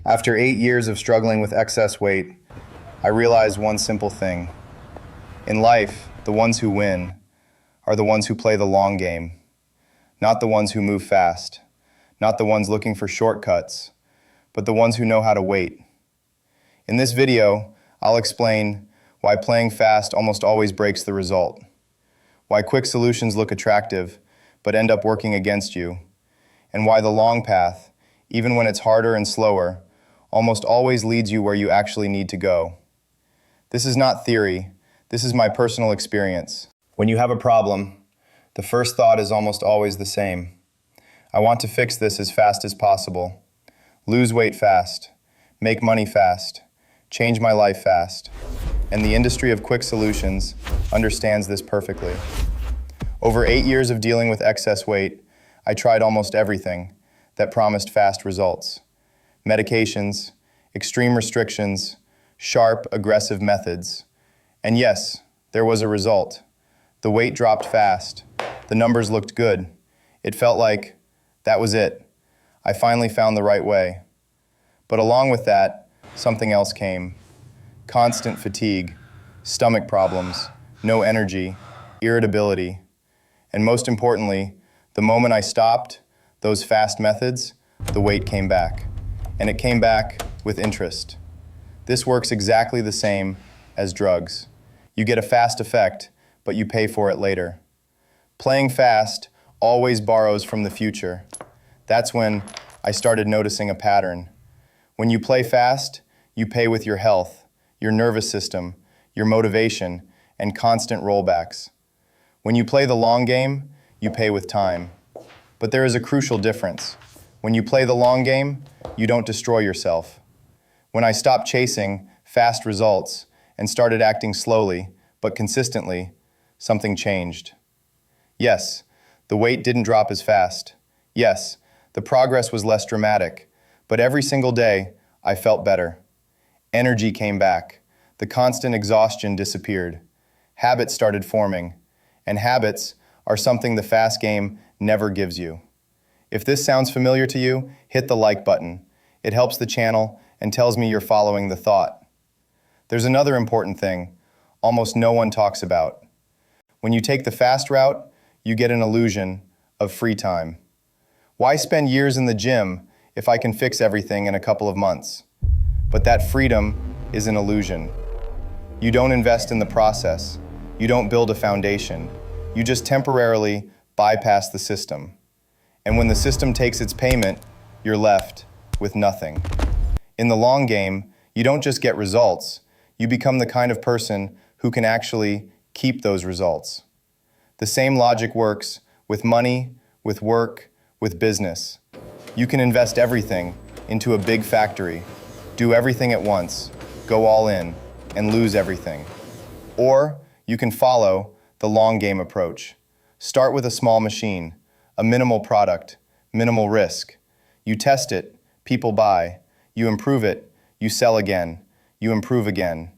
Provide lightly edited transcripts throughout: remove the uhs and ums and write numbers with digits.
After 8 years of struggling with excess weight, I realized one simple thing. In life, the ones who win are the ones who play the long game, not the ones who move fast, not the ones looking for shortcuts, but the ones who know how to wait. In this video, I'll explain why playing fast almost always breaks the result, why quick solutions look attractive but end up working against you, and why the long path, even when it's harder and slower, almost always leads you where you actually need to go. This is not theory, this is my personal experience. When you have a problem, the first thought is almost always the same. I want to fix this as fast as possible. Lose weight fast, make money fast, change my life fast. And the industry of quick solutions understands this perfectly. Over 8 years of dealing with excess weight, I tried almost everything that promised fast results. Medications, extreme restrictions, sharp, aggressive methods. And yes, there was a result. The weight dropped fast. The numbers looked good. It felt like that was it. I finally found the right way. But along with that, something else came. Constant fatigue, stomach problems, no energy, irritability. And most importantly, the moment I stopped those fast methods, the weight came back. And it came back with interest. This works exactly the same as drugs. You get a fast effect, but you pay for it later. Playing fast always borrows from the future. That's when I started noticing a pattern. When you play fast, you pay with your health, your nervous system, your motivation, and constant rollbacks. When you play the long game, you pay with time. But there is a crucial difference. When you play the long game, you don't destroy yourself. When I stopped chasing fast results and started acting slowly, but consistently, something changed. Yes, the weight didn't drop as fast. Yes, the progress was less dramatic, but every single day, I felt better. Energy came back. The constant exhaustion disappeared. Habits started forming, and habits are something the fast game never gives you. If this sounds familiar to you, hit the like button. It helps the channel and tells me you're following the thought. There's another important thing almost no one talks about. When you take the fast route, you get an illusion of free time. Why spend years in the gym if I can fix everything in a couple of months? But that freedom is an illusion. You don't invest in the process. You don't build a foundation. You just temporarily bypass the system. And when the system takes its payment, you're left with nothing. In the long game, you don't just get results, you become the kind of person who can actually keep those results. The same logic works with money, with work, with business. You can invest everything into a big factory, do everything at once, go all in, and lose everything. Or you can follow the long game approach. Start with a small machine, a minimal product, minimal risk. You test it, people buy. You improve it, you sell again. You improve again.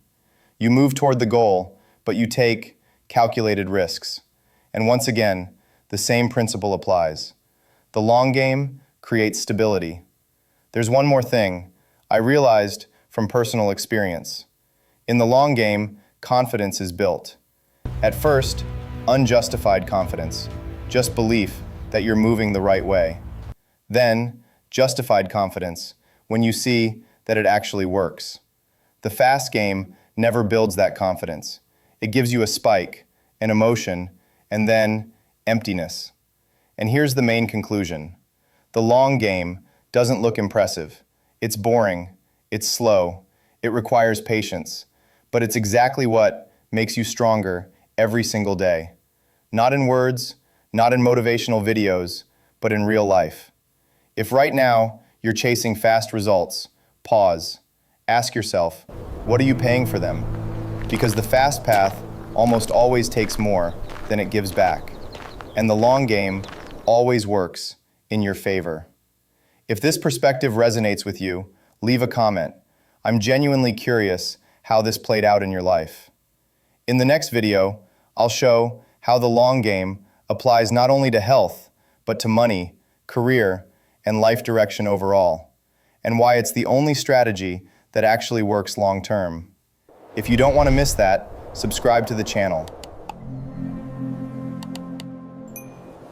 You move toward the goal, but you take calculated risks. And once again, the same principle applies. The long game creates stability. There's one more thing I realized from personal experience. In the long game, confidence is built. At first, unjustified confidence, just belief that you're moving the right way. Then, justified confidence, when you see that it actually works. The fast game never builds that confidence. It gives you a spike, an emotion, and then emptiness. And here's the main conclusion. The long game doesn't look impressive. It's boring, it's slow, it requires patience, but it's exactly what makes you stronger every single day. Not in words, not in motivational videos, but in real life. If right now you're chasing fast results, pause. Ask yourself, what are you paying for them? Because the fast path almost always takes more than it gives back. And the long game always works in your favor. If this perspective resonates with you, leave a comment. I'm genuinely curious how this played out in your life. In the next video, I'll show how the long game applies not only to health, but to money, career, and life direction overall. and why it's the only strategy that actually works long term. If you don't want to miss that, subscribe to the channel.